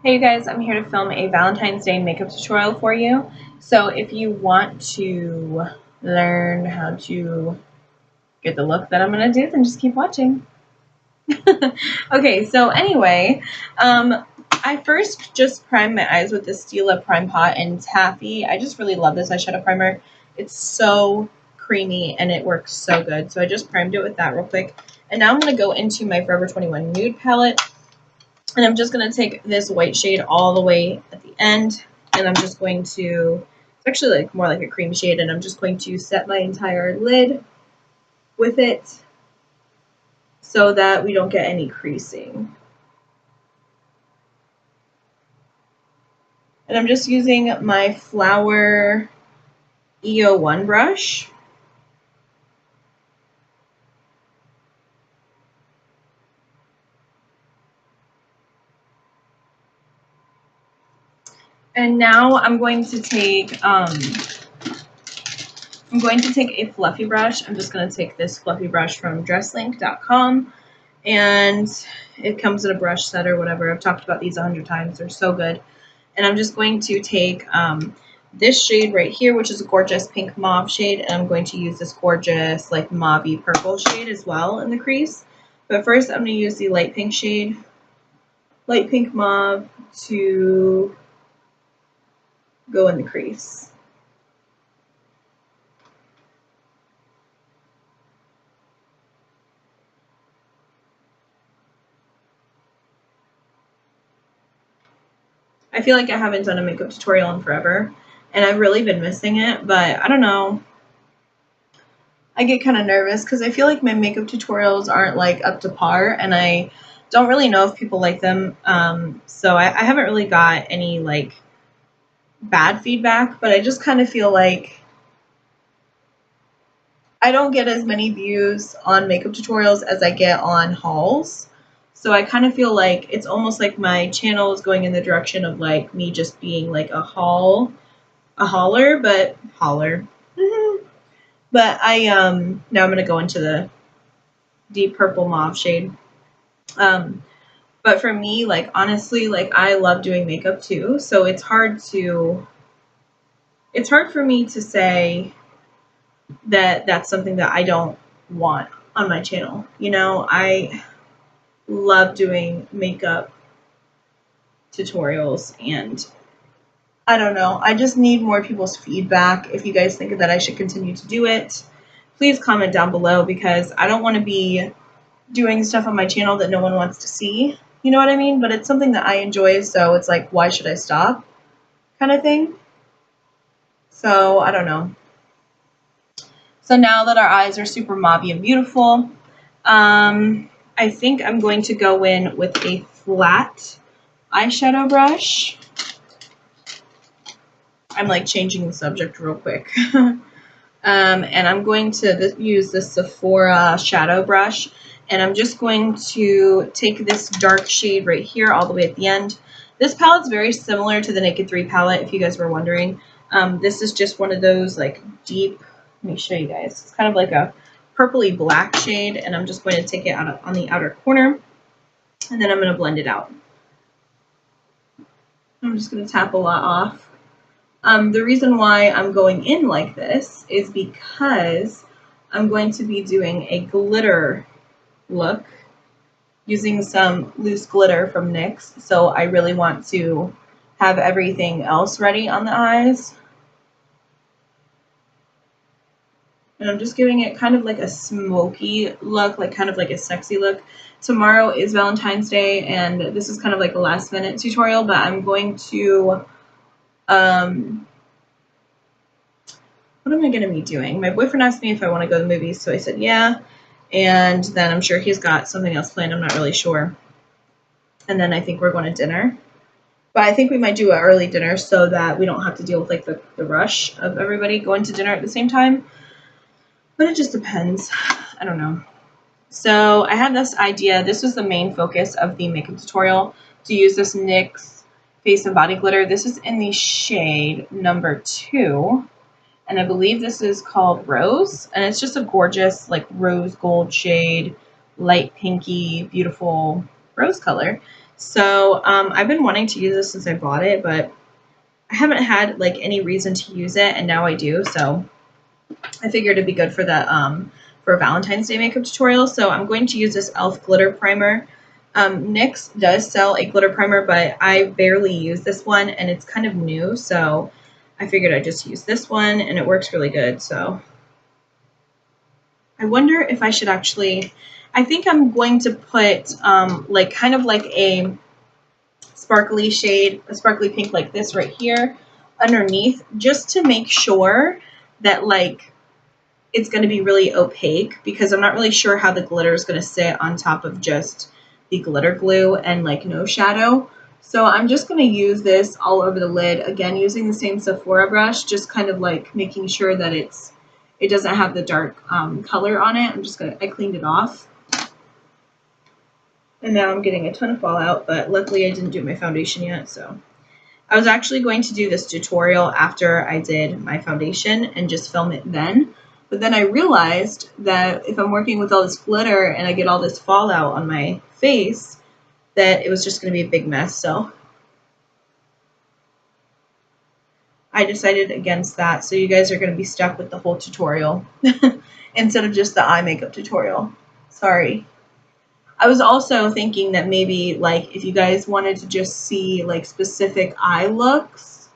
Hey you guys, I'm here to film a Valentine's Day makeup tutorial for you. So if you want to learn how to get the look that I'm going to do, then just keep watching. Okay, so anyway, I first just primed my eyes with the Stila Prime Pot in Taffy. I just really love this eyeshadow primer. It's so creamy and it works so good. So I just primed it with that real quick. And now I'm going to go into my Forever 21 Nude palette. And I'm just going to take this white shade all the way at the end, and I'm just going to, it's actually like more like a cream shade, and I'm just going to set my entire lid with it so that we don't get any creasing. And I'm just using my Flower EO1 brush. And now I'm going to take a fluffy brush. I'm just going to take this fluffy brush from dresslink.com, and it comes in a brush set or whatever. I've talked about these 100 times. They're so good. And I'm just going to take this shade right here, which is a gorgeous pink mauve shade, and I'm going to use this gorgeous like mauve-y purple shade as well in the crease. But first I'm going to use the light pink shade, light pink mauve, to go in the crease. I feel like I haven't done a makeup tutorial in forever, and I've really been missing it, but I don't know. I get kind of nervous because I feel like my makeup tutorials aren't like up to par, and I don't really know if people like them. So I haven't really got any like bad feedback, but I just kind of feel like I don't get as many views on makeup tutorials as I get on hauls. So I kind of feel like it's almost like my channel is going in the direction of like me just being like a hauler. But now I'm gonna go into the deep purple mauve shade. But for me, like honestly, like I love doing makeup too, so it's hard for me to say that that's something that I don't want on my channel. You know, I love doing makeup tutorials, and I don't know, I just need more people's feedback. If you guys think that I should continue to do it, please comment down below, because I don't want to be doing stuff on my channel that no one wants to see. You know what I mean? But it's something that I enjoy, so it's like, why should I stop? Kind of thing. So I don't know. So now that our eyes are super mauve and beautiful, I think I'm going to go in with a flat eyeshadow brush. I'm like changing the subject real quick. And I'm going to use the Sephora shadow brush, and I'm just going to take this dark shade right here all the way at the end. This palette's very similar to the Naked 3 palette, if you guys were wondering. This is just one of those like deep, let me show you guys. It's kind of like a purpley black shade, and I'm just going to take it out on the outer corner, and then I'm going to blend it out. I'm just going to tap a lot off. The reason why I'm going in like this is because I'm going to be doing a glitter look using some loose glitter from NYX. So I really want to have everything else ready on the eyes. And I'm just giving it kind of like a smoky look, like kind of like a sexy look. Tomorrow is Valentine's Day, and this is kind of like a last minute tutorial, but I'm going to, what am I going to be doing? My boyfriend asked me if I want to go to the movies, so I said yeah. And then I'm sure he's got something else planned. I'm not really sure. And then I think we're going to dinner. But I think we might do an early dinner so that we don't have to deal with like the rush of everybody going to dinner at the same time. But it just depends. I don't know. So I had this idea. This was the main focus of the makeup tutorial, to use this NYX Face and Body Glitter. This is in the shade number 2. And I believe this is called Rose. And it's just a gorgeous like rose gold shade, light pinky, beautiful rose color. So I've been wanting to use this since I bought it, but I haven't had like any reason to use it, and now I do. So I figured it'd be good for the for a Valentine's Day makeup tutorial. So I'm going to use this e.l.f. glitter primer. NYX does sell a glitter primer, but I barely use this one, and it's kind of new. So I figured I'd just use this one, and it works really good. So I wonder if I should actually, I think I'm going to put like kind of like a sparkly shade, a sparkly pink like this right here underneath, just to make sure that like it's going to be really opaque, because I'm not really sure how the glitter is going to sit on top of just the glitter glue and like no shadow. So I'm just going to use this all over the lid, again using the same Sephora brush, just kind of like making sure that it doesn't have the dark color on it. I cleaned it off. And now I'm getting a ton of fallout, but luckily I didn't do my foundation yet. So I was actually going to do this tutorial after I did my foundation and just film it then. But then I realized that if I'm working with all this glitter and I get all this fallout on my face, that it was just going to be a big mess. So I decided against that. So you guys are going to be stuck with the whole tutorial instead of just the eye makeup tutorial. Sorry. I was also thinking that maybe like if you guys wanted to just see like specific eye looks,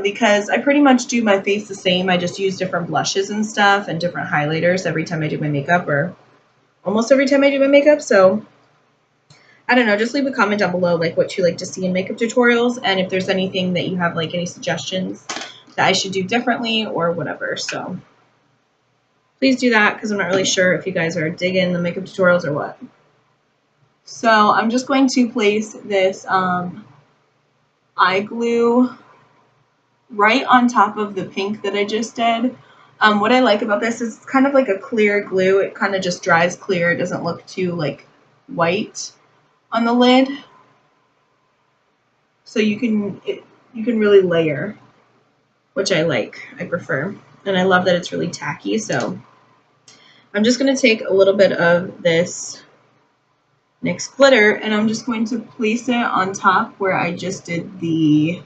because I pretty much do my face the same. I just use different blushes and stuff and different highlighters every time I do my makeup, or almost every time I do my makeup. So I don't know, just leave a comment down below like what you like to see in makeup tutorials, and if there's anything that you have, like any suggestions that I should do differently or whatever. So please do that, because I'm not really sure if you guys are digging the makeup tutorials or what. So I'm just going to place this eye glue right on top of the pink that I just did. What I like about this is it's kind of like a clear glue. It kind of just dries clear. It doesn't look too like white on the lid. So you can really layer, which I like. I prefer. And I love that it's really tacky. So I'm just going to take a little bit of this NYX glitter, and I'm just going to place it on top where I just did the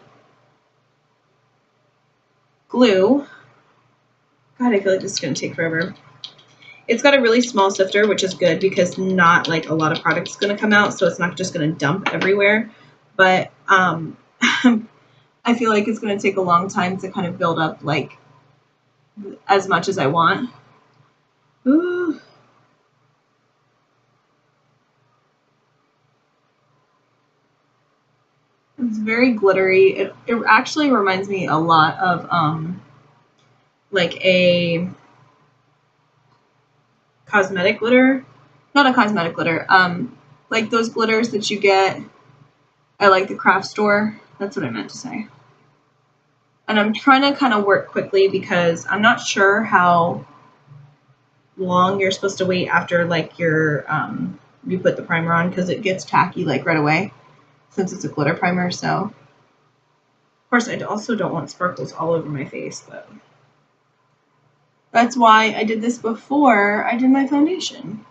glue. God, I feel like this is going to take forever. It's got a really small sifter, which is good because not like a lot of product is going to come out, so it's not just going to dump everywhere. But I feel like it's going to take a long time to kind of build up like as much as I want. Ooh. It's very glittery. It actually reminds me a lot of like a cosmetic glitter. Not a cosmetic glitter. Like those glitters that you get at like the craft store. That's what I meant to say. And I'm trying to kind of work quickly because I'm not sure how long you're supposed to wait after like your you put the primer on, because it gets tacky like right away since it's a glitter primer. So of course I also don't want sparkles all over my face, but that's why I did this before I did my foundation.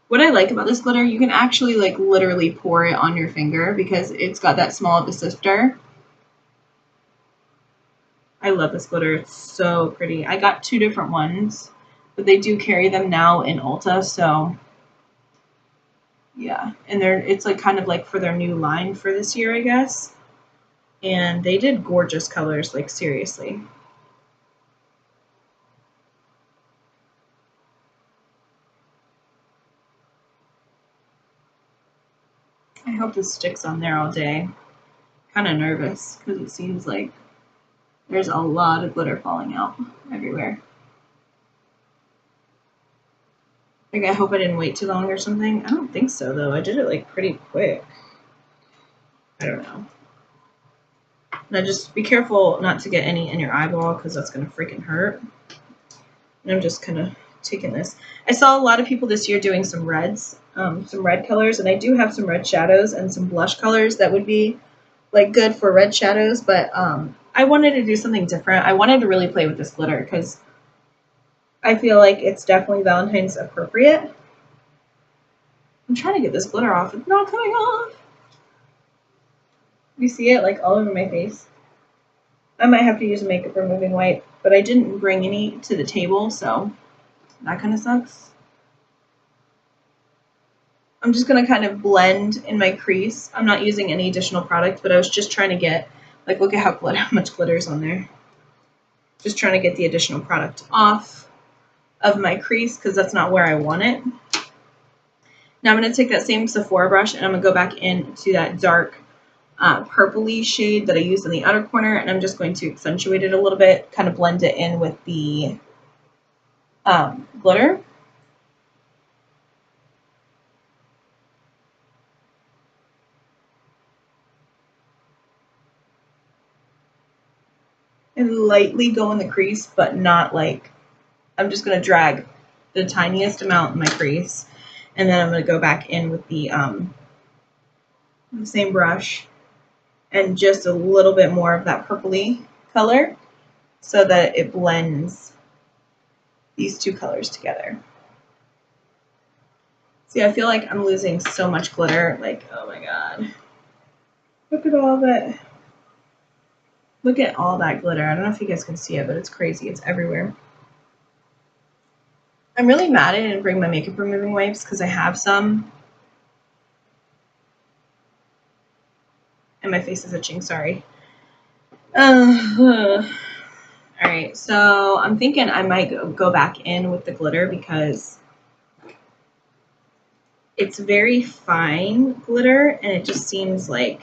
What I like about this glitter, you can actually like literally pour it on your finger because it's got that small of a sifter. I love this glitter. It's so pretty. I got 2 different ones, but they do carry them now in Ulta, so yeah. And it's like kind of like for their new line for this year, I guess. And they did gorgeous colors, like seriously. I hope this sticks on there all day. Kind of nervous because it seems like there's a lot of glitter falling out everywhere. Like, I hope I didn't wait too long or something. I don't think so, though. I did it, like, pretty quick. I don't know. Now, just be careful not to get any in your eyeball, because that's going to freaking hurt. And I'm just kind of taking this. I saw a lot of people this year doing some reds, some red colors, and I do have some red shadows and some blush colors that would be, like, good for red shadows, but I wanted to do something different. I wanted to really play with this glitter, because I feel like it's definitely Valentine's appropriate. I'm trying to get this glitter off. It's not coming off. You see it like all over my face? I might have to use a makeup removing wipe, but I didn't bring any to the table, so that kind of sucks. I'm just going to kind of blend in my crease. I'm not using any additional product, but I was just trying to get, like, look at how much glitter is on there. Just trying to get the additional product off of my crease because that's not where I want it. Now I'm going to take that same Sephora brush and I'm going to go back into that dark purpley shade that I used in the outer corner, and I'm just going to accentuate it a little bit, kind of blend it in with the glitter. And lightly go in the crease, but not like, I'm just going to drag the tiniest amount in my crease, and then I'm going to go back in with the same brush and just a little bit more of that purpley color so that it blends these two colors together. See, I feel like I'm losing so much glitter, like, oh my god. Look at all that. Look at all that glitter. I don't know if you guys can see it, but it's crazy. It's everywhere. I'm really mad I didn't bring my makeup removing wipes because I have some. And my face is itching, sorry. Alright, so I'm thinking I might go back in with the glitter because it's very fine glitter and it just seems like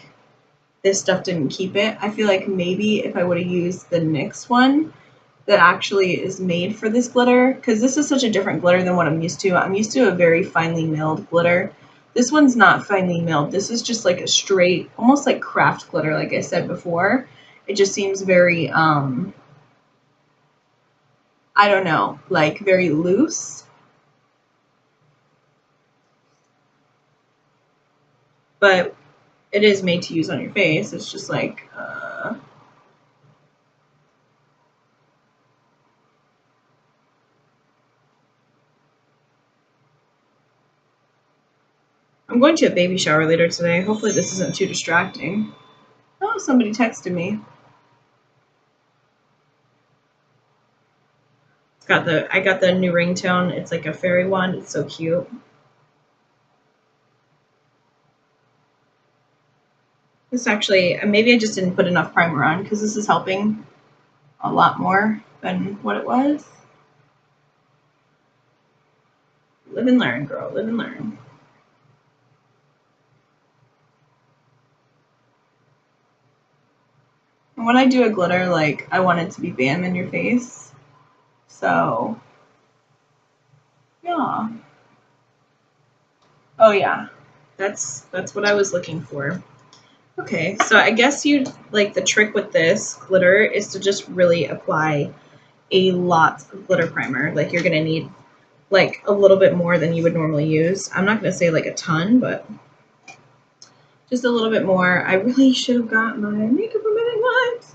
this stuff didn't keep it. I feel like maybe if I would have used the NYX one that actually is made for this glitter, because this is such a different glitter than what I'm used to. I'm used to a very finely milled glitter. This one's not finely milled. This is just like a straight, almost like craft glitter, like I said before. It just seems very, I don't know, like very loose. But it is made to use on your face. It's just like, I'm going to a baby shower later today. Hopefully this isn't too distracting. Oh, somebody texted me. I got the new ringtone. It's like a fairy wand. It's so cute. This actually, maybe I just didn't put enough primer on because this is helping a lot more than what it was. Live and learn, girl. Live and learn. And when I do a glitter, like, I want it to be bam in your face. So, yeah. Oh, yeah. That's what I was looking for. Okay, so I guess like the trick with this glitter is to just really apply a lot of glitter primer. Like you're gonna need like a little bit more than you would normally use. I'm not gonna say like a ton, but just a little bit more. I really should have got my makeup removing wipes.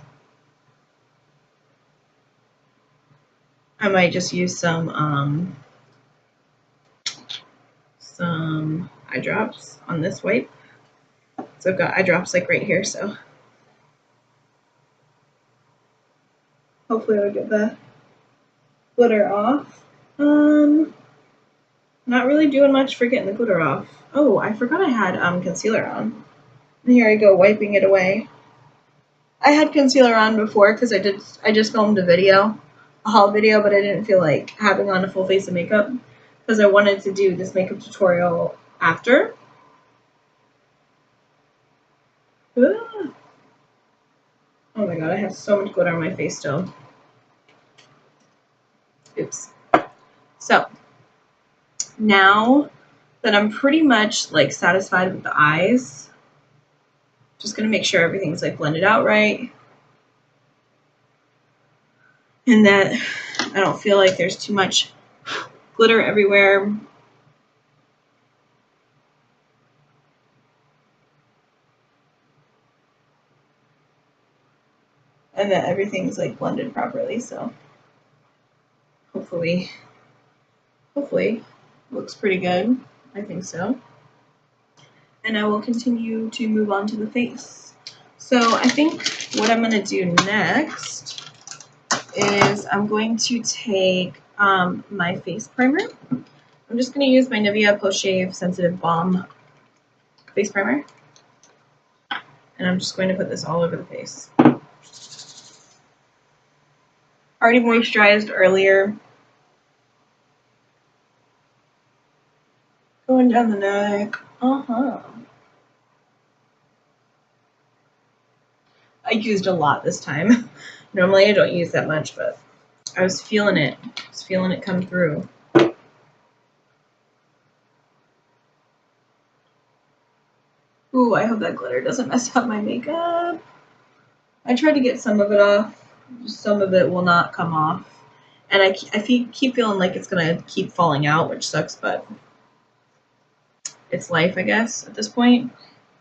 I might just use some eye drops on this wipe. So I've got eye drops like right here, so hopefully it'll get the glitter off. Not really doing much for getting the glitter off. Oh, I forgot I had concealer on. Here I go, wiping it away. I had concealer on before because I just filmed a haul video, but I didn't feel like having on a full face of makeup because I wanted to do this makeup tutorial after. Ah. Oh my god, I have so much glitter on my face still. Oops. So, now that I'm pretty much like satisfied with the eyes, just gonna make sure everything's like blended out right. And that I don't feel like there's too much glitter everywhere. And that everything's like blended properly, so hopefully looks pretty good. I think so. and I will continue to move on to the face. So I think what I'm going to do next is I'm going to take my face primer. I'm just going to use my Nivea Post Shave Sensitive Balm face primer. And I'm just going to put this all over the face. Already moisturized earlier. Going down the neck. I used a lot this time. Normally I don't use that much, but I was feeling it. I was feeling it come through. Ooh, I hope that glitter doesn't mess up my makeup. I tried to get some of it off. Some of it will not come off. And I keep feeling like it's going to keep falling out, which sucks, but it's life, I guess, at this point.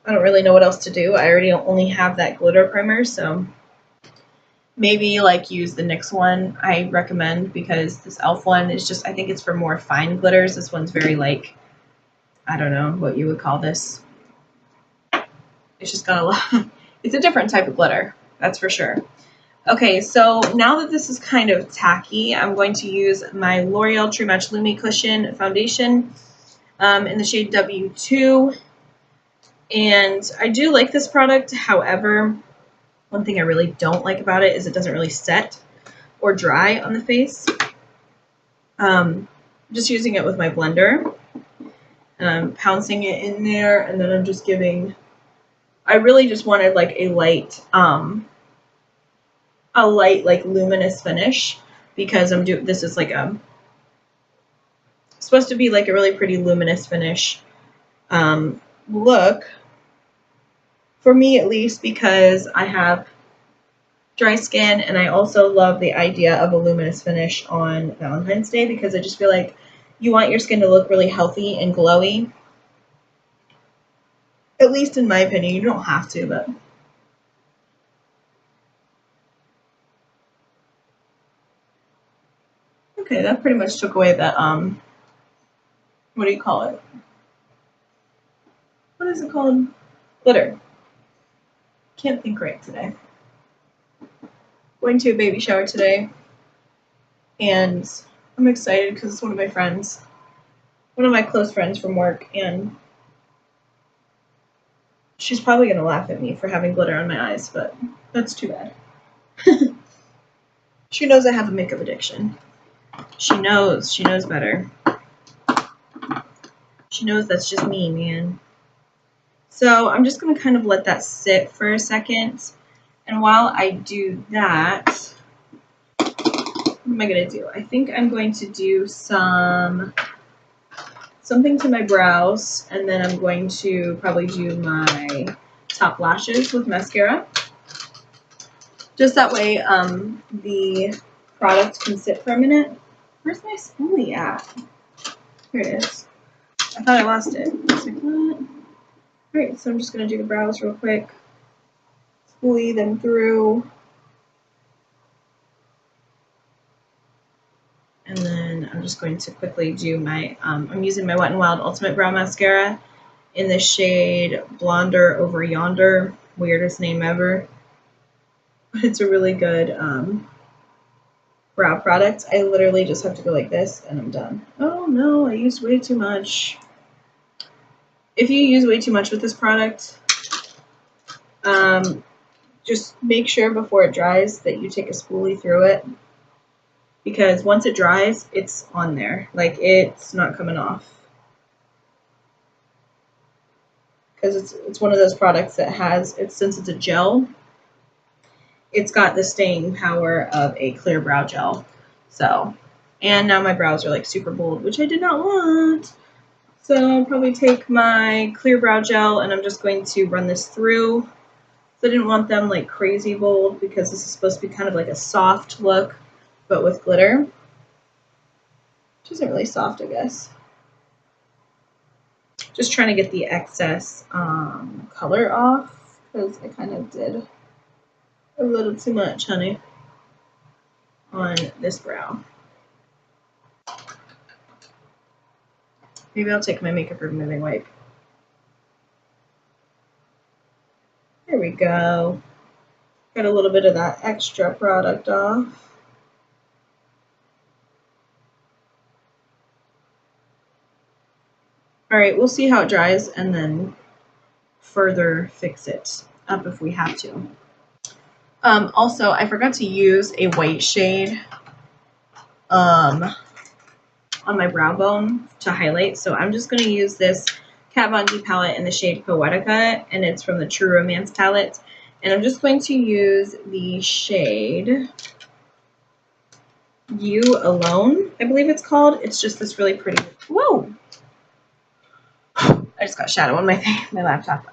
I don't really know what else to do. I already only have that glitter primer, so maybe like use the NYX one I recommend, because this e.l.f. one is just, I think it's for more fine glitters. This one's very like, I don't know what you would call this. It's just got a lot. It's a different type of glitter, that's for sure. Okay, so now that this is kind of tacky, I'm going to use my L'Oreal True Match Lumi Cushion Foundation in the shade W2. And I do like this product. However, one thing I really don't like about it is it doesn't really set or dry on the face. I'm just using it with my blender. And I'm pouncing it in there, and then I'm just giving, I really just wanted like a light like luminous finish, because this is like supposed to be like a really pretty luminous finish look for me, at least, because I have dry skin, and I also love the idea of a luminous finish on Valentine's Day, because I just feel like you want your skin to look really healthy and glowy. At least in my opinion. You don't have to, but okay, that pretty much took away that what do you call it? What is it called? Glitter. Can't think right today. Going to a baby shower today, and I'm excited because it's one of my friends, one of my close friends from work, and she's probably going to laugh at me for having glitter on my eyes, but that's too bad. She knows I have a makeup addiction. She knows better. She knows that's just me, man. So I'm just going to kind of let that sit for a second. And while I do that, what am I going to do? I think I'm going to do something to my brows, and then I'm going to probably do my top lashes with mascara. Just that way the product can sit for a minute. Where's my spoolie at? Here it is. I thought I lost it. It's like, what? Alright, so I'm just going to do the brows real quick. Spoolie them through. And then I'm just going to quickly do my, I'm using my Wet n Wild Ultimate Brow Mascara in the shade Blonder Over Yonder. Weirdest name ever. But it's a really good brow product. I literally just have to go like this and I'm done. Oh no, I used way too much. If you use way too much with this product, just make sure before it dries that you take a spoolie through it, because once it dries, it's on there. Like, it's not coming off. Because it's one of those products that has, since it's a gel, it's got the staying power of a clear brow gel. So, and now my brows are like super bold, which I did not want. So I'll probably take my clear brow gel and I'm just going to run this through. So I didn't want them like crazy bold, because this is supposed to be kind of like a soft look, but with glitter. Which isn't really soft, I guess. Just trying to get the excess color off, because I kind of did a little too much, honey, on this brow. Maybe I'll take my makeup removing wipe. There we go. Got a little bit of that extra product off. All right, we'll see how it dries and then further fix it up if we have to. Also, I forgot to use a white shade on my brow bone to highlight, so I'm just going to use this Kat Von D palette in the shade Poetica, and it's from the True Romance palette. And I'm just going to use the shade You Alone, I believe it's called. It's just this really pretty, whoa! I just got shadow on my laptop.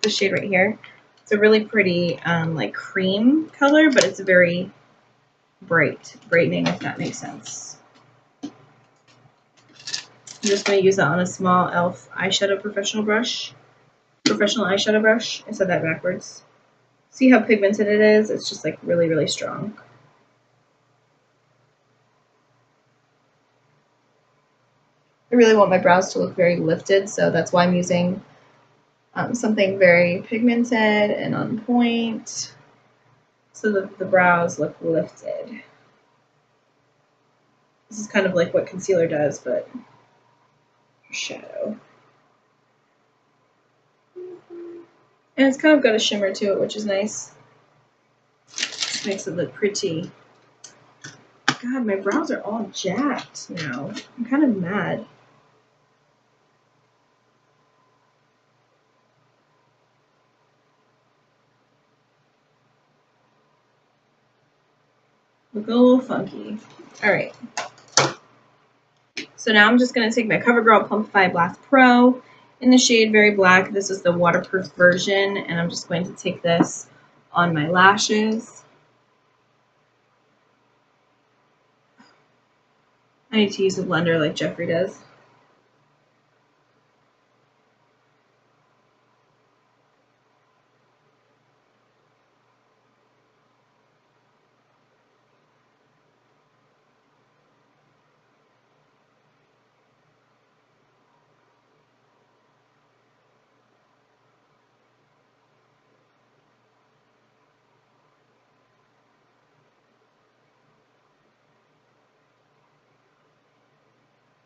This shade right here. It's a really pretty, like cream color, but it's a very brightening, if that makes sense. I'm just going to use that on a small e.l.f. eyeshadow professional eyeshadow brush. I said that backwards. See how pigmented it is? It's just like really, really strong. I really want my brows to look very lifted, so that's why I'm using something very pigmented and on point so that the brows look lifted. This is kind of like what concealer does, but for shadow. And it's kind of got a shimmer to it, which is nice. This makes it look pretty. God, my brows are all jacked now. I'm kind of mad. Look a little funky. All right. So now I'm just going to take my CoverGirl Plumpify Blast Pro in the shade Very Black. This is the waterproof version, and I'm just going to take this on my lashes. I need to use a blender like Jeffrey does.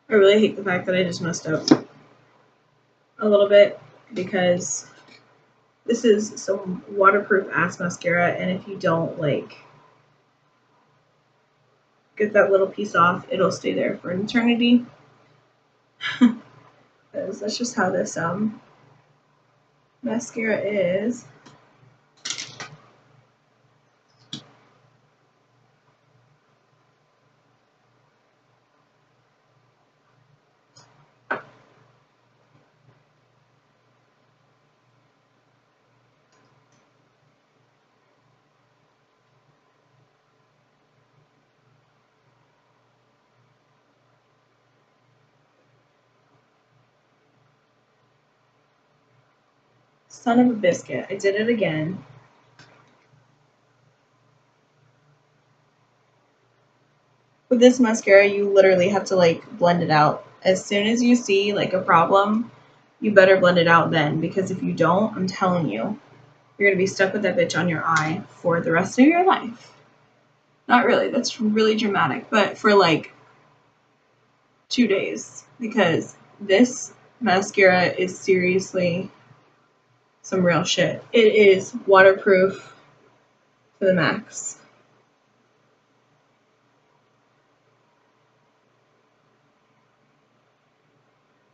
I really hate the fact that I just messed up a little bit because this is some waterproof ass mascara, and if you don't like get that little piece off, it'll stay there for an eternity. Because that's just how this mascara is. Son of a biscuit. I did it again. With this mascara, you literally have to like blend it out. As soon as you see like a problem, you better blend it out then, because if you don't, I'm telling you, you're going to be stuck with that bitch on your eye for the rest of your life. Not really. That's really dramatic, but for like 2 days, because this mascara is seriously some real shit. It is waterproof to the max.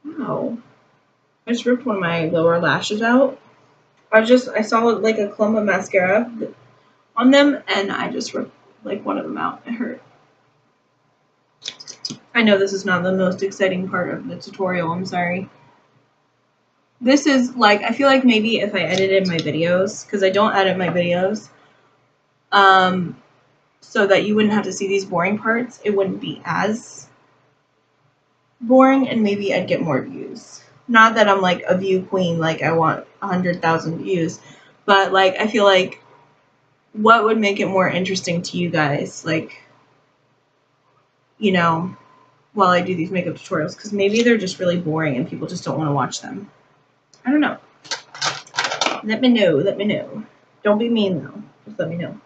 Wow. I just ripped one of my lower lashes out. I saw like a clump of mascara on them, and I just ripped like one of them out. It hurt. I know this is not the most exciting part of the tutorial, I'm sorry. This is like, I feel like maybe if I edited my videos, because I don't edit my videos, so that you wouldn't have to see these boring parts, it wouldn't be as boring, and maybe I'd get more views. Not that I'm like a view queen, like I want 100,000 views, but like I feel like what would make it more interesting to you guys, like, you know, while I do these makeup tutorials, because maybe they're just really boring and people just don't want to watch them. I don't know. Let me know. Let me know. Don't be mean though. Just let me know.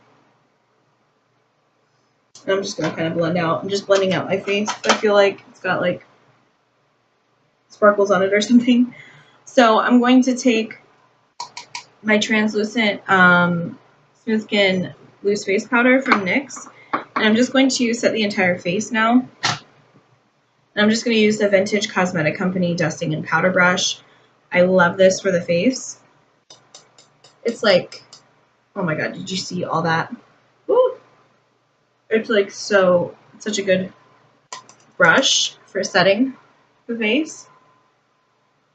And I'm just gonna kind of blend out. I'm just blending out my face. I feel like it's got like sparkles on it or something. So I'm going to take my translucent Smooth Skin Loose Face Powder from NYX. And I'm just going to set the entire face now. And I'm just going to use the Vintage Cosmetic Company Dusting and Powder Brush. I love this for the face. It's like, oh my god, did you see all that? Woo! It's like such a good brush for setting the face.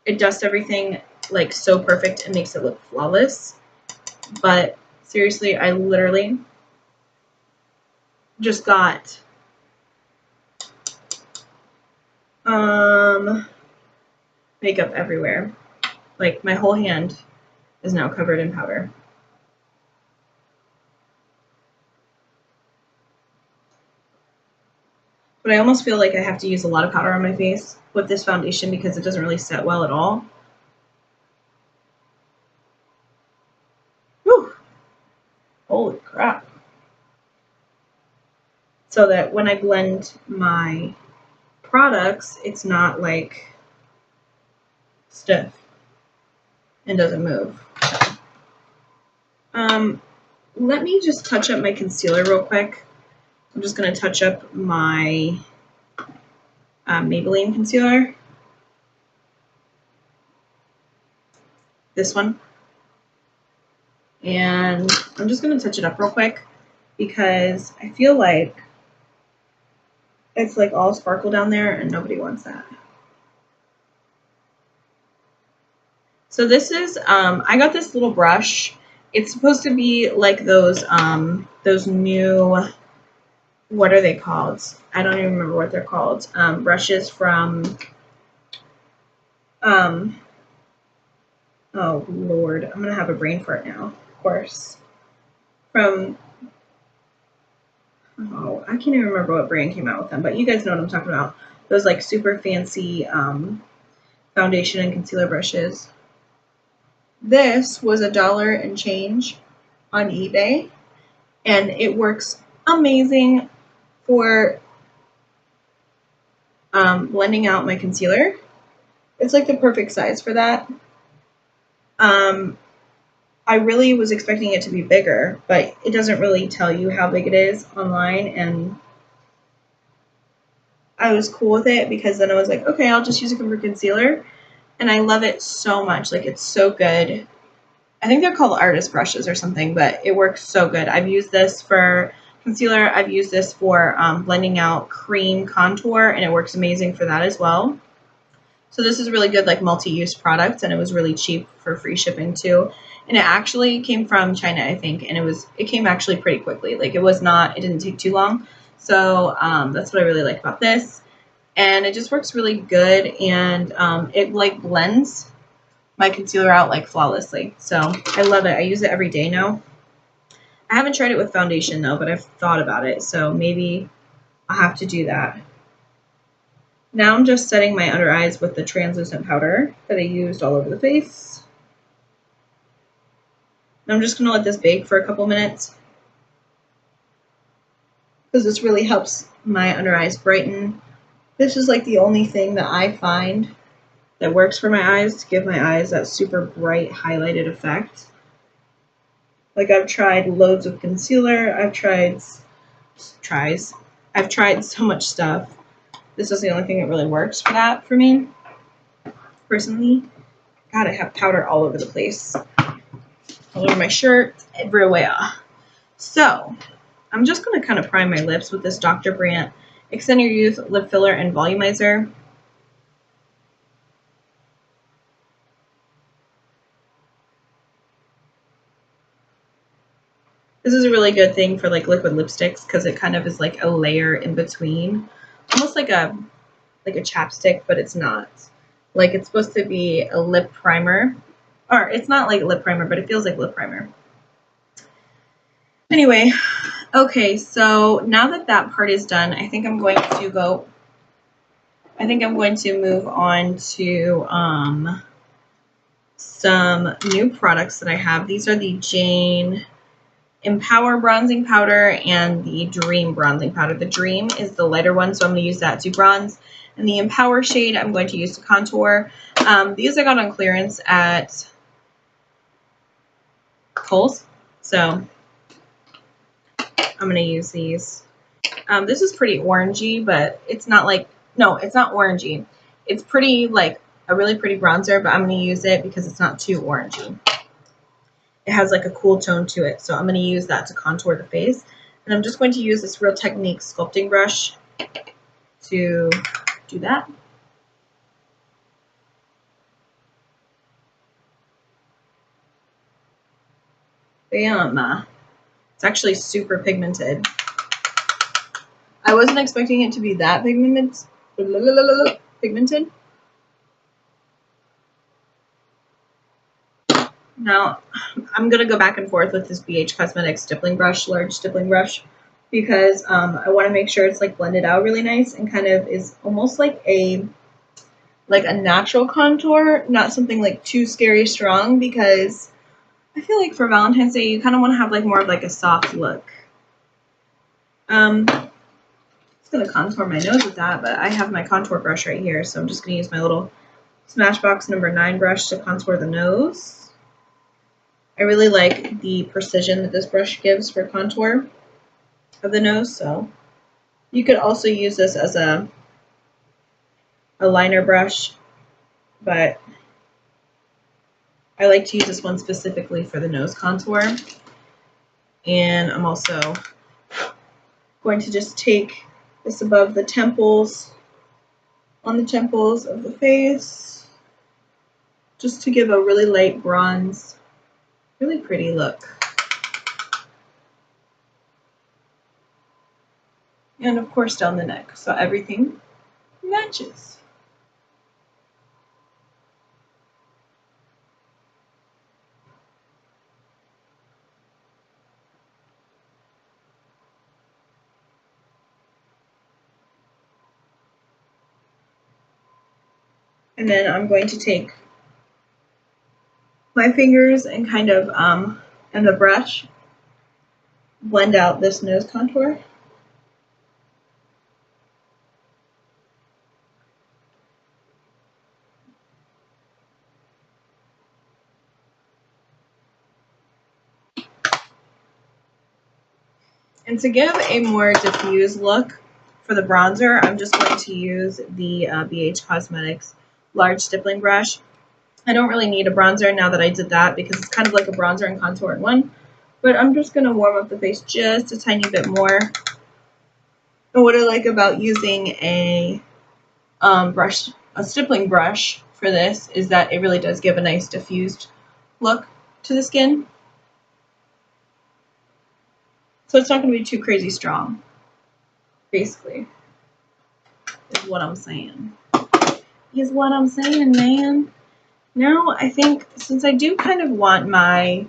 It dusts everything like so perfect and makes it look flawless. But seriously, I literally just got makeup everywhere. Like my whole hand is now covered in powder. But I almost feel like I have to use a lot of powder on my face with this foundation because it doesn't really set well at all. Whew. Holy crap. So that when I blend my products, it's not like stiff and doesn't move. Let me just touch up my concealer real quick. I'm just going to touch up my Maybelline concealer. This one. And I'm just going to touch it up real quick because I feel like it's like all sparkle down there and nobody wants that. So this is, I got this little brush. It's supposed to be like those new, what are they called? I don't even remember what they're called. Brushes from, oh Lord, I'm going to have a brain fart now, of course. From, oh, I can't even remember what brand came out with them, but you guys know what I'm talking about. Those like super fancy foundation and concealer brushes. This was $1 and change on eBay, and it works amazing for blending out my concealer. It's like the perfect size for that. I really was expecting it to be bigger, but it doesn't really tell you how big it is online, and I was cool with it because then I was like, okay, I'll just use it for concealer, and I love it so much. Like, it's so good. I think they're called artist brushes or something, but it works so good. I've used this for concealer. I've used this for blending out cream contour, and it works amazing for that as well. So this is a really good like multi-use product, and it was really cheap for free shipping too. And it actually came from China, I think, and it came actually pretty quickly. Like it didn't take too long. So that's what I really like about this. And it just works really good, and it like blends my concealer out like flawlessly. So I love it. I use it every day now. I haven't tried it with foundation though, but I've thought about it. So maybe I'll have to do that. Now I'm just setting my under eyes with the translucent powder that I used all over the face. I'm just going to let this bake for a couple minutes because this really helps my under eyes brighten. This is like the only thing that I find that works for my eyes to give my eyes that super bright highlighted effect. Like I've tried loads of concealer. I've tried so much stuff. This is the only thing that really works for that for me, personally. God, I have powder all over the place. All over my shirt, everywhere. So, I'm just going to kind of prime my lips with this Dr. Brandt Extend Your Youth Lip Filler and Volumizer. This is a really good thing for like liquid lipsticks because it kind of is like a layer in between. Almost like a chapstick, but it's not. Like it's supposed to be a lip primer. Or it's not like a lip primer, but it feels like lip primer. Anyway, okay, so now that that part is done, I think I'm going to move on to some new products that I have. These are the Jane Empower bronzing powder and the Dream bronzing powder. The Dream is the lighter one, so I'm going to use that to bronze. And the Empower shade I'm going to use to contour. These I got on clearance at Kohl's, so I'm going to use these. This is pretty orangey, but it's not like, no, it's not orangey. It's pretty, like, a really pretty bronzer, but I'm going to use it because it's not too orangey. It has like a cool tone to it, so I'm going to use that to contour the face. And I'm just going to use this Real Technique sculpting brush to do that. Bam! It's actually super pigmented. I wasn't expecting it to be that pigmented. Now, I'm going to go back and forth with this BH Cosmetics stippling brush, large stippling brush, because I want to make sure it's like blended out really nice and kind of is almost like a natural contour, not something like too scary strong, because I feel like for Valentine's Day you kind of want to have like more of like a soft look. I'm just going to contour my nose with that, but I have my contour brush right here, so I'm just going to use my little Smashbox number 9 brush to contour the nose. I really like the precision that this brush gives for contour of the nose, so you could also use this as a liner brush, but I like to use this one specifically for the nose contour. And I'm also going to just take this above the temples, on the temples of the face, just to give a really light bronze, really pretty look. And of course down the neck, so everything matches. And then I'm going to take my fingers and kind of, and the brush, blend out this nose contour. And to give a more diffuse look for the bronzer, I'm just going to use the BH Cosmetics large stippling brush. I don't really need a bronzer now that I did that because it's kind of like a bronzer and contour in one. But I'm just going to warm up the face just a tiny bit more. And what I like about using a stippling brush for this is that it really does give a nice diffused look to the skin. So it's not going to be too crazy strong, basically, is what I'm saying. Is what I'm saying, man. Now, I think since I do kind of want my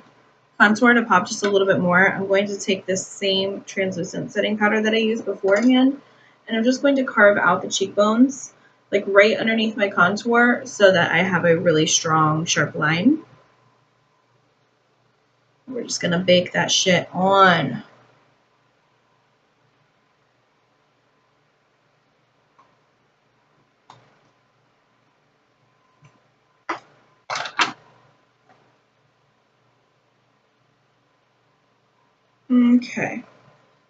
contour to pop just a little bit more, I'm going to take this same translucent setting powder that I used beforehand, and I'm just going to carve out the cheekbones, like right underneath my contour, so that I have a really strong, sharp line. We're just going to bake that shit on. Okay.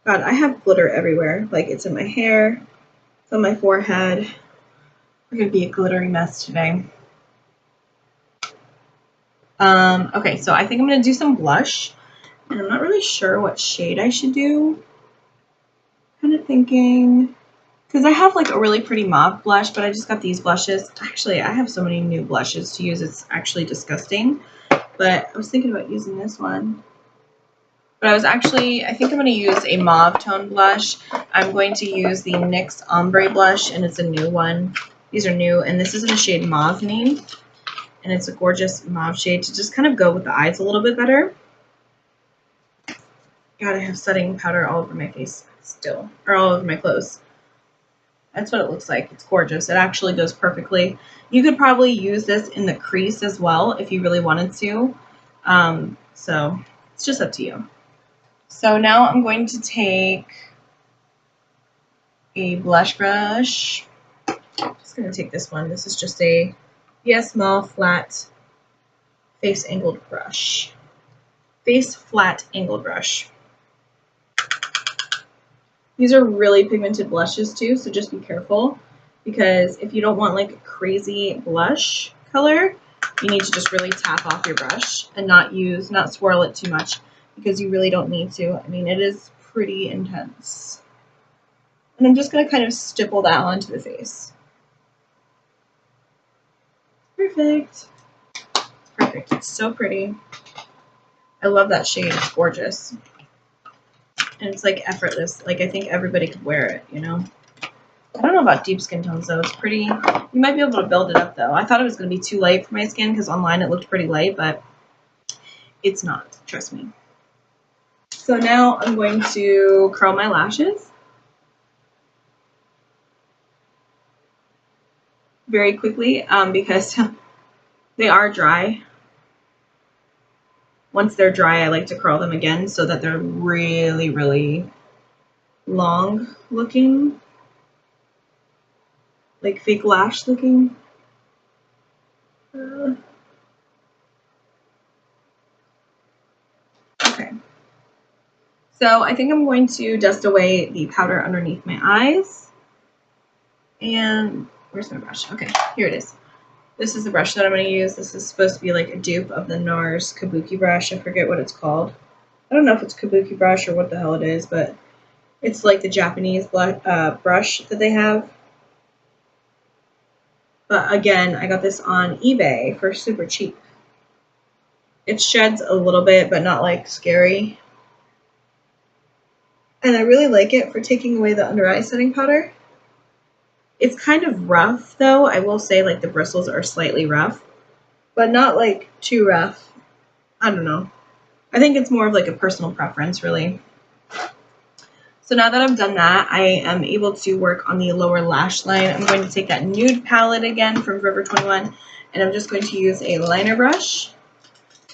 God, I have glitter everywhere. Like, it's in my hair, it's on my forehead. We're going to be a glittery mess today. Okay, so I think I'm going to do some blush. And I'm not really sure what shade I should do. Kind of thinking, because I have like a really pretty mauve blush, but I just got these blushes. Actually, I have so many new blushes to use. It's actually disgusting. But I was thinking about using this one. But I think I'm going to use a mauve tone blush. I'm going to use the NYX Ombre blush, and it's a new one. These are new, and this is in the shade Mauve Me. And it's a gorgeous mauve shade to just kind of go with the eyes a little bit better. God, I have setting powder all over my face still, or all over my clothes. That's what it looks like. It's gorgeous. It actually goes perfectly. You could probably use this in the crease as well if you really wanted to. So it's just up to you. So now I'm going to take a blush brush. I'm just going to take this one. This is just a small flat face angled brush. Face flat angled brush. These are really pigmented blushes too, so just be careful, because if you don't want like a crazy blush color, you need to just really tap off your brush and not swirl it too much, because you really don't need to. I mean, it is pretty intense. And I'm just going to kind of stipple that onto the face. Perfect. Perfect. It's so pretty. I love that shade. It's gorgeous. And it's like effortless. Like, I think everybody could wear it, you know? I don't know about deep skin tones though. It's pretty, you might be able to build it up though. I thought it was going to be too light for my skin because online it looked pretty light, but it's not. Trust me. So now I'm going to curl my lashes very quickly because they are dry. Once they're dry, I like to curl them again so that they're really, really long looking. Like fake lash looking. Okay. So I think I'm going to dust away the powder underneath my eyes. And where's my brush? Okay, here it is. This is the brush that I'm going to use. This is supposed to be like a dupe of the NARS Kabuki brush. I forget what it's called. I don't know if it's Kabuki brush or what the hell it is, but it's like the Japanese brush that they have. But again, I got this on eBay for super cheap. It sheds a little bit, but not like scary. And I really like it for taking away the under eye setting powder. It's kind of rough though. I will say like the bristles are slightly rough, but not like too rough. I don't know. I think it's more of like a personal preference really. So now that I've done that, I am able to work on the lower lash line. I'm going to take that nude palette again from Forever 21, and I'm just going to use a liner brush.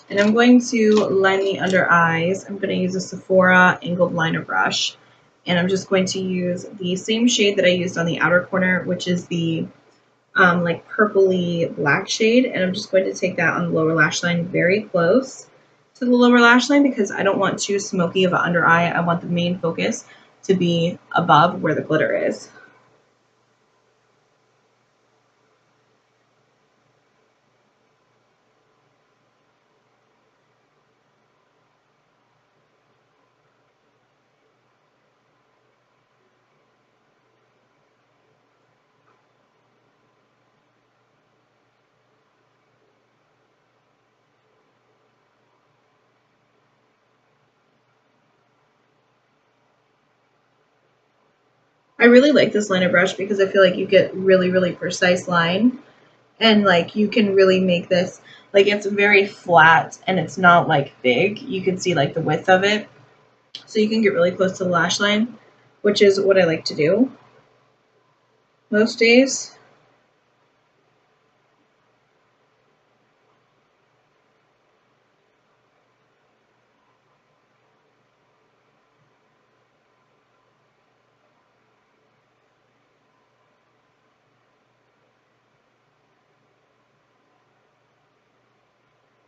And I'm going to line the under eyes. I'm going to use a Sephora angled liner brush. And I'm just going to use the same shade that I used on the outer corner, which is the like purpley black shade. And I'm just going to take that on the lower lash line very close to the lower lash line because I don't want too smoky of an under eye. I want the main focus to be above where the glitter is. I really like this liner brush because I feel like you get really, really precise line. And like you can really make this, like it's very flat and it's not like big. You can see like the width of it. So you can get really close to the lash line, which is what I like to do most days.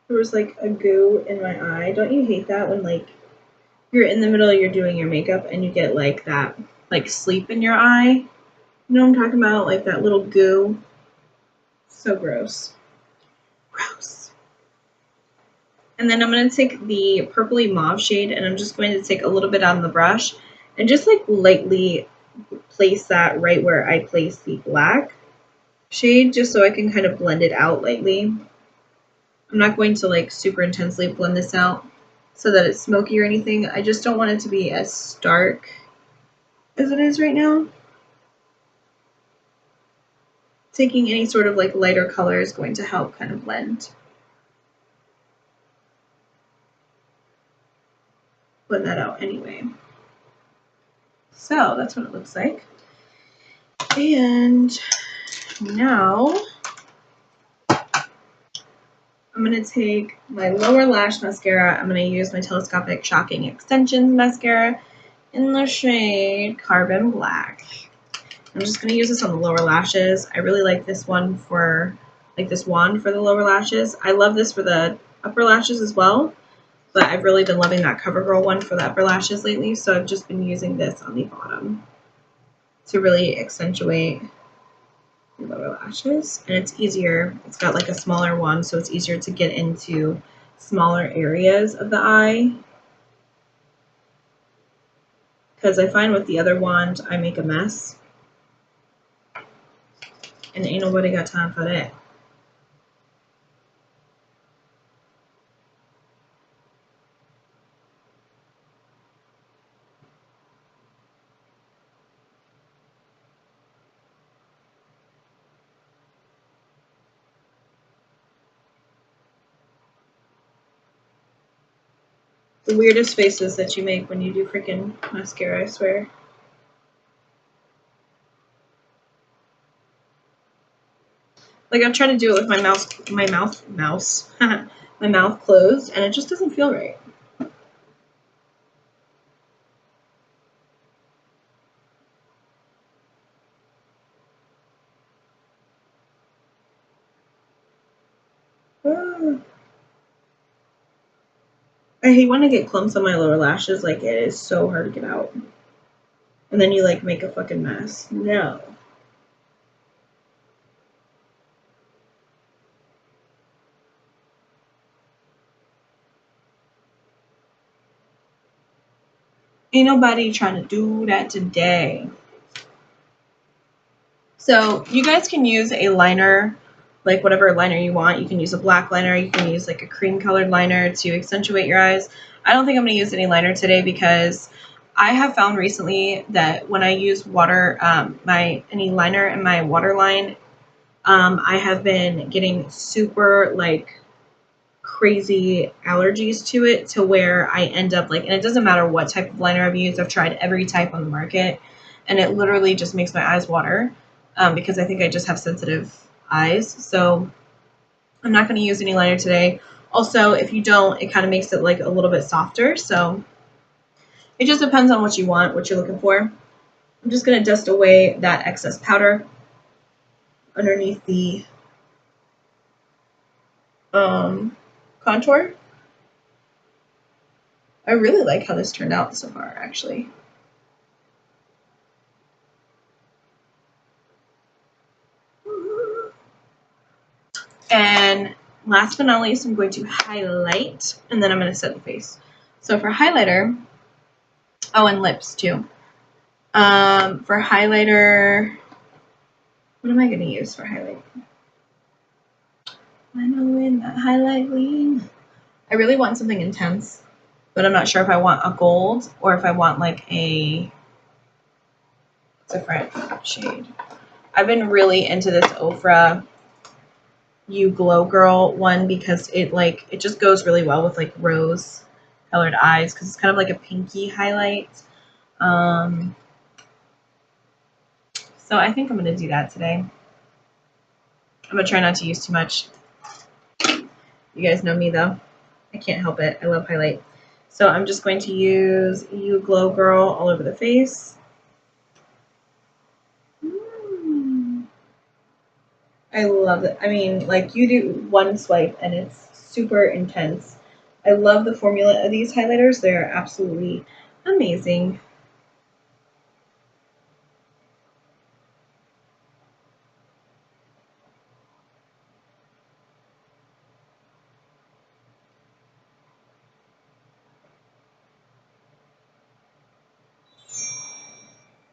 There was like a goo in my eye. Don't you hate that when like you're in the middle, you're doing your makeup and you get like that like sleep in your eye? You know what I'm talking about? Like that little goo. So gross. Gross. And then I'm going to take the purpley mauve shade and I'm just going to take a little bit on the brush and just like lightly place that right where I place the black shade just so I can kind of blend it out lightly. I'm not going to like super intensely blend this out so that it's smoky or anything. I just don't want it to be as stark as it is right now. Taking any sort of like lighter color is going to help kind of blend that out anyway. So that's what it looks like. And now I'm going to take my lower lash mascara. I'm going to use my Telescopic Shocking Extensions mascara in the shade Carbon Black. I'm just going to use this on the lower lashes. I really like this one for, like this wand for the lower lashes. I love this for the upper lashes as well, but I've really been loving that CoverGirl one for the upper lashes lately, so I've just been using this on the bottom to really accentuate the lower lashes. And it's easier. It's got like a smaller wand, so it's easier to get into smaller areas of the eye. Because I find with the other wand, I make a mess. And ain't nobody got time for that. The weirdest faces that you make when you do freaking mascara, I swear. Like I'm trying to do it with my mouth closed, and it just doesn't feel right. I hate when I get clumps on my lower lashes. Like it is so hard to get out. And then you like make a fucking mess. No. Ain't nobody trying to do that today. So you guys can use a liner, like whatever liner you want. You can use a black liner. You can use like a cream colored liner to accentuate your eyes. I don't think I'm going to use any liner today because I have found recently that when I use water, any liner in my waterline, I have been getting super like crazy allergies to it, to where I end up like, and it doesn't matter what type of liner I've used. I've tried every type on the market, and it literally just makes my eyes water because I think I just have sensitive eyes. So I'm not going to use any liner today. Also, if you don't, it kind of makes it like a little bit softer. So it just depends on what you want, what you're looking for. I'm just going to dust away that excess powder underneath the contour. I really like how this turned out so far, actually. And last but not least, I'm going to highlight, and then I'm going to set the face. So for highlighter, oh, and lips too. For highlighter, what am I going to use for highlight? I know in that highlight lean. I really want something intense, but I'm not sure if I want a gold or if I want like a different shade. I've been really into this Ofra You Glow Girl one because it just goes really well with like rose colored eyes because it's kind of like a pinky highlight. So I think I'm going to do that today. I'm going to try not to use too much. You guys know me though. I can't help it. I love highlight. So I'm just going to use You Glow Girl all over the face. I love it. I mean, like you do one swipe and it's super intense. I love the formula of these highlighters. They're absolutely amazing.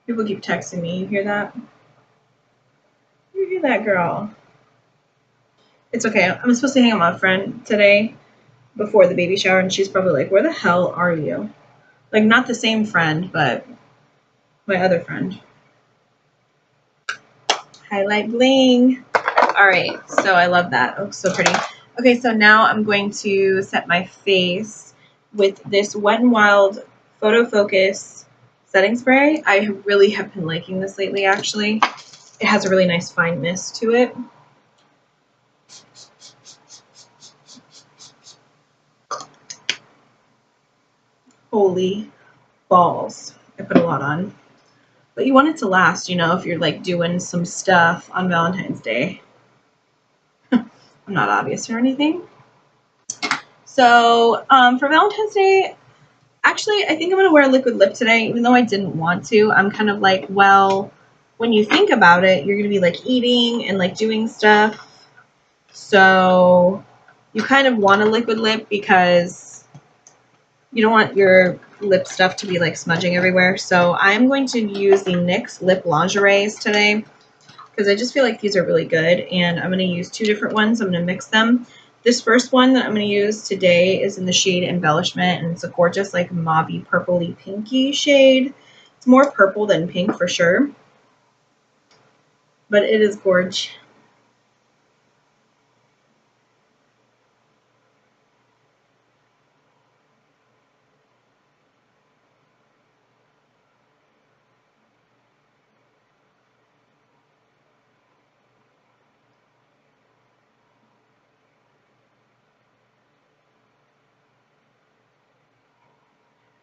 People keep texting me. You hear that? You hear that, girl? It's okay. I'm supposed to hang out with my friend today before the baby shower, and she's probably like, where the hell are you? Like, not the same friend, but my other friend. Highlight bling. All right, so I love that. Oh, so pretty. Okay, so now I'm going to set my face with this Wet n Wild Photo Focus setting spray. I really have been liking this lately, actually. It has a really nice fine mist to it. Holy balls. I put a lot on. But you want it to last, you know, if you're like doing some stuff on Valentine's Day. I'm not obvious or anything. So for Valentine's Day, actually, I think I'm going to wear a liquid lip today, even though I didn't want to. I'm kind of like, well, when you think about it, you're going to be like eating and like doing stuff. So you kind of want a liquid lip because you don't want your lip stuff to be like smudging everywhere. So I'm going to use the NYX Lip Lingeries today because I just feel like these are really good. And I'm going to use two different ones. I'm going to mix them. This first one that I'm going to use today is in the shade Embellishment, and it's a gorgeous like mauve purpley pinky shade. It's more purple than pink for sure, but it is gorgeous.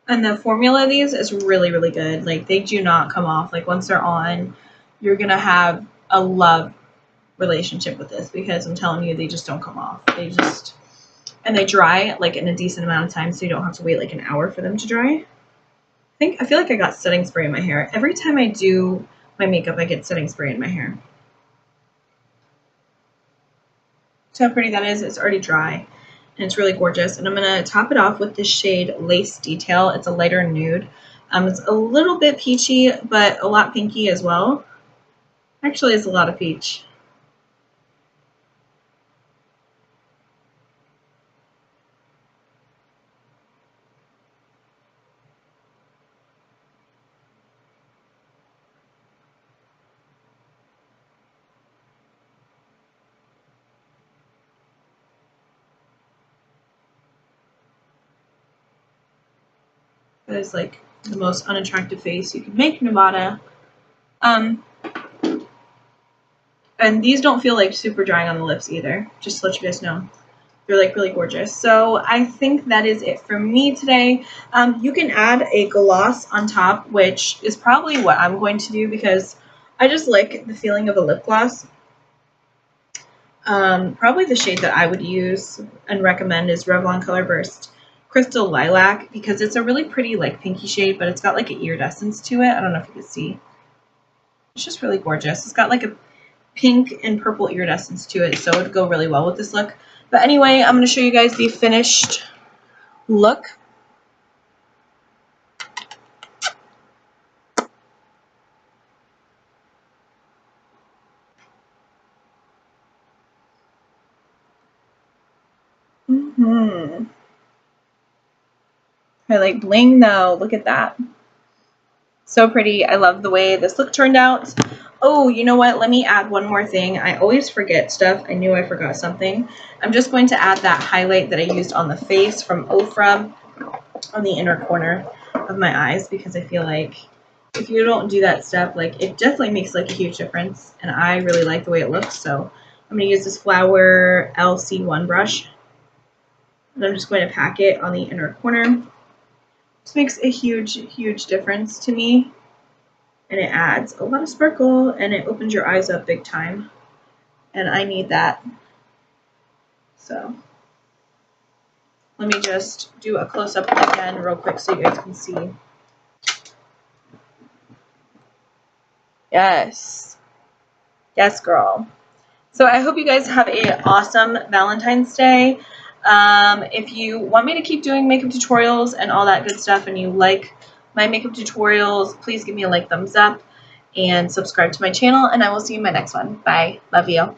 And the formula of these is really, really good. Like, they do not come off. Like, once they're on, you're going to have a love relationship with this because I'm telling you, they just don't come off. And they dry, like, in a decent amount of time, so you don't have to wait, like, an hour for them to dry. I feel like I got setting spray in my hair. Every time I do my makeup, I get setting spray in my hair. So how pretty that is. It's already dry. And it's really gorgeous. And I'm going to top it off with this shade Lace Detail. It's a lighter nude. It's a little bit peachy, but a lot pinky as well. Actually, it's a lot of peach. That is like the most unattractive face you can make, Nevada. And these don't feel like super drying on the lips either, just to let you guys know. They're like really gorgeous. So I think that is it for me today. You can add a gloss on top, which is probably what I'm going to do because I just like the feeling of a lip gloss. Probably the shade that I would use and recommend is Revlon Color Burst Crystal Lilac because it's a really pretty like pinky shade, but it's got like an iridescence to it. I don't know if you can see. It's just really gorgeous. It's got like a pink and purple iridescence to it, so it would go really well with this look. But anyway, I'm going to show you guys the finished look. I like bling though. Look at that. So pretty. I love the way this look turned out. Oh, you know what? Let me add one more thing. I always forget stuff. I knew I forgot something. I'm just going to add that highlight that I used on the face from Ofra on the inner corner of my eyes because I feel like if you don't do that step, like it definitely makes like a huge difference. And I really like the way it looks. So I'm going to use this Flower LC1 brush. And I'm just going to pack it on the inner corner. This makes a huge, huge difference to me. And it adds a lot of sparkle and it opens your eyes up big time. And I need that. So let me just do a close-up again real quick so you guys can see. Yes. Yes, girl. So I hope you guys have an awesome Valentine's Day. If you want me to keep doing makeup tutorials and all that good stuff and you like my makeup tutorials, please give me a like, thumbs up, and subscribe to my channel, and I will see you in my next one. Bye. Love you.